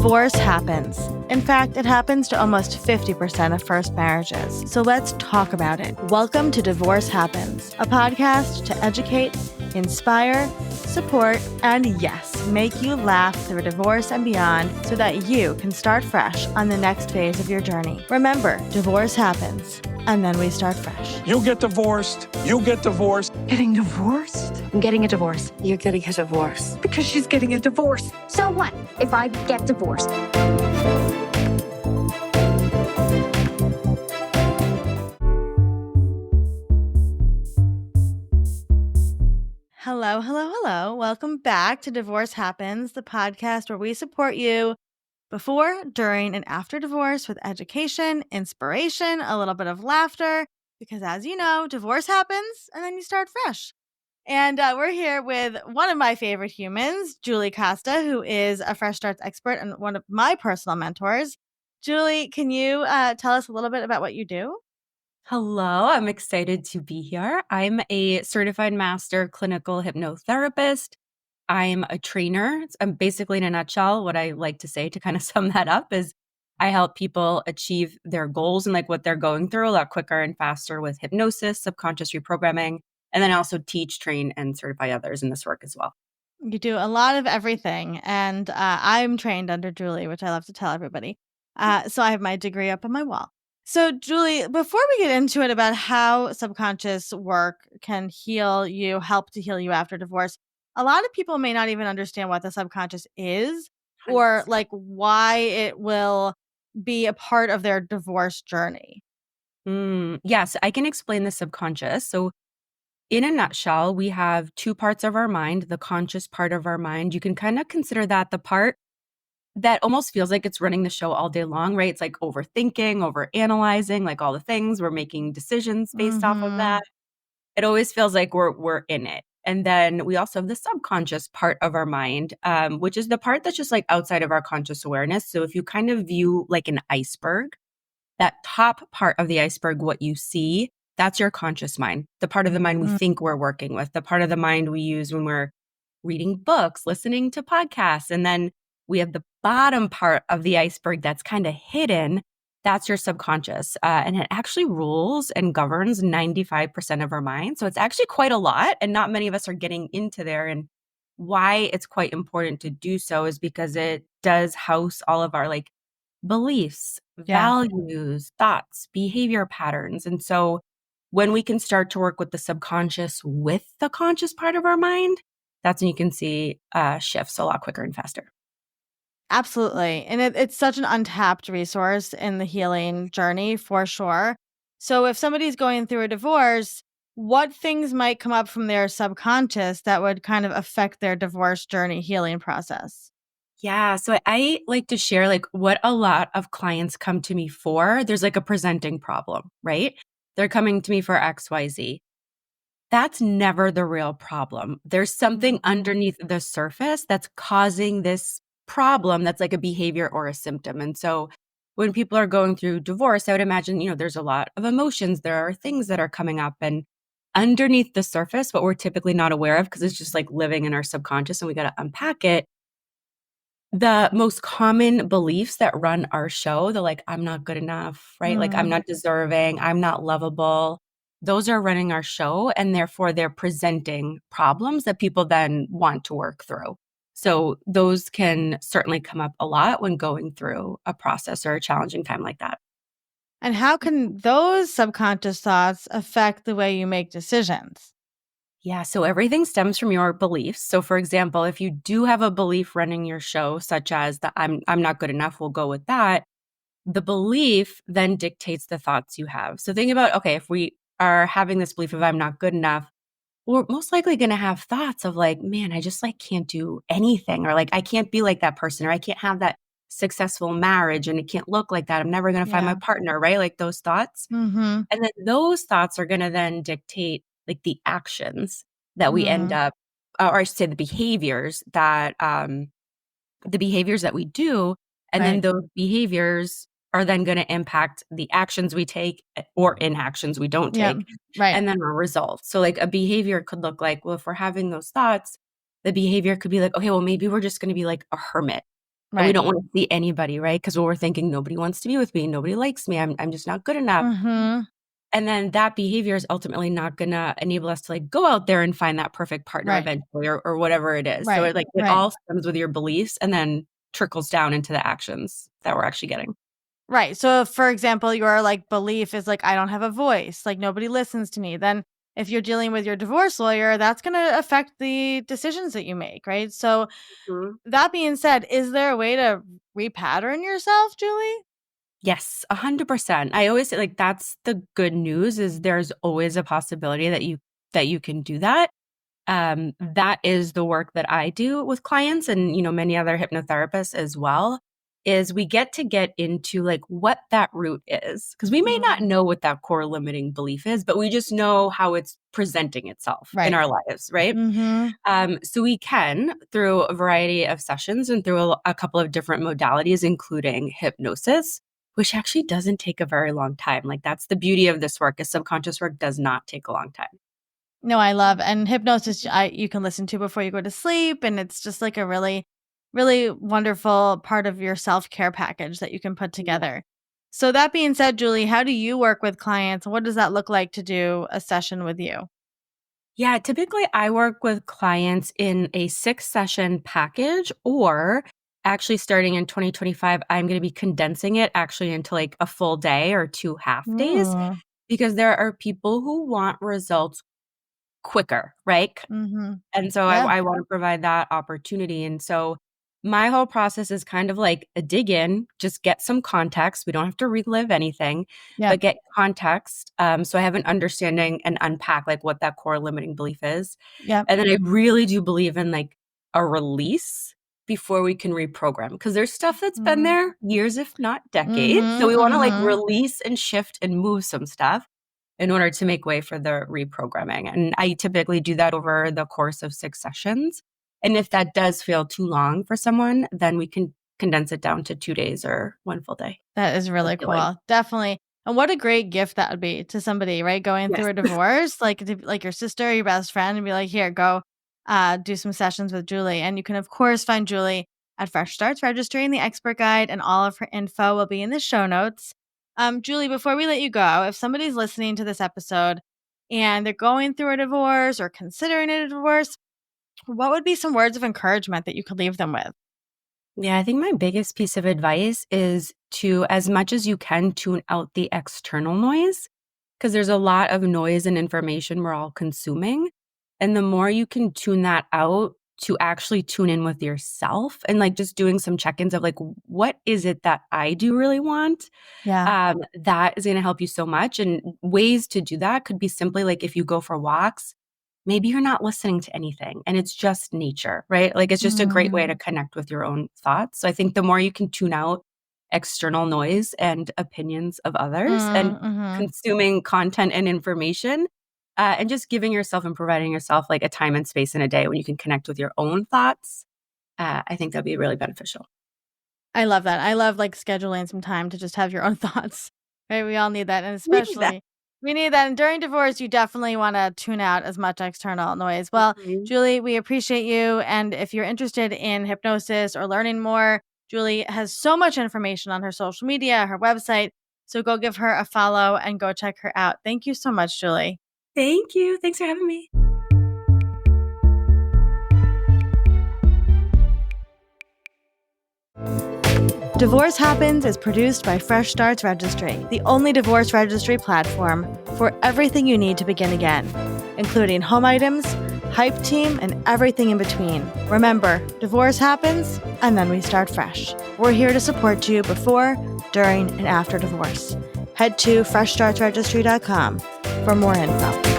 Divorce happens. In fact, it happens to almost 50% of first marriages. So let's talk about it. Welcome to Divorce Happens, a podcast to educate, inspire, support, and yes, make you laugh through divorce and beyond so that you can start fresh on the next phase of your journey. Remember, divorce happens, and then we start fresh. You get divorced. You get divorced. Getting divorced? I'm getting a divorce. You're getting a divorce. Because she's getting a divorce. So what if I get divorced? Hello, hello, hello. Welcome back to Divorce Happens, the podcast where we support you before, during, and after divorce with education, inspiration, a little bit of laughter, because as you know, divorce happens and then you start fresh. And we're here with one of my favorite humans, Julie Costa, who is a fresh starts expert and one of my personal mentors. Julie, can you tell us a little bit about what you do? Hello, I'm excited to be here. I'm a certified master clinical hypnotherapist. I'm a trainer. I'm basically, in a nutshell, what I like to say to kind of sum that up is I help people achieve their goals and like what they're going through a lot quicker and faster with hypnosis, subconscious reprogramming, and then I also teach, train, and certify others in this work as well. You do a lot of everything. And I'm trained under Julie, which I love to tell everybody. So I have my degree up on my wall. So, Julie, before we get into it about how subconscious work can heal you, help to heal you after divorce, a lot of people may not even understand what the subconscious is or like why it will be a part of their divorce journey. Yes, I can explain the subconscious. So in a nutshell, we have two parts of our mind, the conscious part of our mind. You can kind of consider that the part that almost feels like it's running the show all day long, right? It's like overthinking, overanalyzing, like all the things. We're making decisions based off of that. It always feels like we're in it. And then we also have the subconscious part of our mind, which is the part that's just like outside of our conscious awareness. So if you kind of view like an iceberg, that top part of the iceberg, what you see, that's your conscious mind, the part of the mind we think we're working with, the part of the mind we use when we're reading books, listening to podcasts. And then we have the bottom part of the iceberg that's kind of hidden. That's your subconscious. And it actually rules and governs 95% of our mind. So it's actually quite a lot. And not many of us are getting into there. And why it's quite important to do so is because it does house all of our like beliefs, values, thoughts, behavior patterns. And so when we can start to work with the subconscious with the conscious part of our mind, that's when you can see shifts a lot quicker and faster. Absolutely. And it's such an untapped resource in the healing journey for sure. So if somebody's going through a divorce, what things might come up from their subconscious that would kind of affect their divorce journey healing process? Yeah. So I like to share like what a lot of clients come to me for. There's like a presenting problem, right? They're coming to me for XYZ. That's never the real problem. There's something underneath the surface that's causing this problem that's like a behavior or a symptom. And so when people are going through divorce, I would imagine, there's a lot of emotions. There are things that are coming up and underneath the surface, what we're typically not aware of because it's just like living in our subconscious and we got to unpack it. The most common beliefs that run our show, the like, I'm not good enough, right? Like, I'm not deserving, I'm not lovable. Those are running our show. And therefore, they're presenting problems that people then want to work through. So those can certainly come up a lot when going through a process or a challenging time like that. And how can those subconscious thoughts affect the way you make decisions? Yeah, so everything stems from your beliefs. So for example, if you do have a belief running your show, such as the I'm not good enough, we'll go with that. The belief then dictates the thoughts you have. So think about, okay, if we are having this belief of I'm not good enough, we're most likely going to have thoughts of like, man, I just like can't do anything, or like I can't be like that person, or I can't have that successful marriage and it can't look like that. I'm never going to find my partner, right? Like those thoughts. And then those thoughts are going to then dictate like the actions that we end up, or I should say the behaviors that we do. And then those behaviors are then going to impact the actions we take or inactions we don't take. And then our results. So like a behavior could look like, well, if we're having those thoughts, the behavior could be like, okay, well, maybe we're just going to be like a hermit. And we Right. don't want to see anybody, right? Because we're thinking nobody wants to be with me, nobody likes me, I'm just not good enough. Mhm. And then that behavior is ultimately not gonna enable us to, like, go out there and find that perfect partner Right. eventually or whatever it is. So Right. it Right. all stems with your beliefs and then trickles down into the actions that we're actually getting. Right. So, if, for example, your like belief is like, I don't have a voice, like nobody listens to me, then if you're dealing with your divorce lawyer, that's going to affect the decisions that you make. Right. So, Mhm. that being said, is there a way to repattern yourself, Julie? Yes, 100%. I always say, like, that's the good news is there's always a possibility that you can do that. That is the work that I do with clients and, many other hypnotherapists as well, is we get into, like, what that root is because we may not Mm, know what that core limiting belief is, but we just know how it's presenting itself in right. our lives, right? Mm-hmm. So we can, through a variety of sessions and through a couple of different modalities, including hypnosis, which actually doesn't take a very long time. Like, that's the beauty of this work is subconscious work does not take a long time. No, I love and hypnosis you can listen to before you go to sleep, and it's just like a really, really wonderful part of your self-care package that you can put together. So that being said, Julie, how do you work with clients? What does that look like to do a session with you? Yeah, typically I work with clients in a 6-session package, or actually starting in 2025, I'm going to be condensing it actually into like a full day or 2 half days Mm, because there are people who want results quicker, right? mhm. And so Yeah, I wanna provide that opportunity, and so my whole process is kind of like a dig in, just get some context, we don't have to relive anything, yep, but get context, so I have an understanding and unpack, like, what that core limiting belief is, yep. and then I really do believe in, like, a release before we can reprogram, because there's stuff that's been Mm, there years, if not decades, so mhm, we wanna, like, mhm. release and shift and move some stuff in order to make way for the reprogramming. And I typically do that over the course of 6 sessions. And if that does feel too long for someone, then we can condense it down to 2 days or 1 full day. That is I really feel like. cool. Definitely. And what a great gift that would be to somebody, right? Going Yes. through a divorce, like your sister, your best friend, and be like, here, go do some sessions with Julie. And you can, of course, find Julie at Fresh Starts Registry in the expert guide, and all of her info will be in the show notes. Julie, before we let you go, if somebody's listening to this episode and they're going through a divorce or considering a divorce, what would be some words of encouragement that you could leave them with? Yeah, I think my biggest piece of advice is to, as much as you can, tune out the external noise because there's a lot of noise and information we're all consuming. And the more you can tune that out to actually tune in with yourself and like just doing some check ins of like, what is it that I do really want? Yeah. That is going to help you so much. And ways to do that could be simply like if you go for walks, maybe you're not listening to anything and it's just nature, right? Like it's just a great way Mm, to connect with your own thoughts. So I think the more you can tune out external noise and opinions of others and mhm. consuming content and information, and just giving yourself and providing yourself like a time and space in a day when you can connect with your own thoughts, I think that'd be really beneficial. I love that. I love, like, scheduling some time to just have your own thoughts, right? We all need that, and We need that. especially we need that, and during divorce, you definitely wanna tune out as much external noise. Well, Mhm. Julie, we appreciate you, and if you're interested in hypnosis or learning more, Julie has so much information on her social media, her website, so go give her a follow and go check her out. Thank you so much, Julie. Thank you. Thanks for having me. Divorce Happens is produced by Fresh Starts Registry, the only divorce registry platform for everything you need to begin again, including home items, hype team, and everything in between. Remember, divorce happens, and then we start fresh. We're here to support you before, during, and after divorce. Head to freshstartsregistry.com for more info.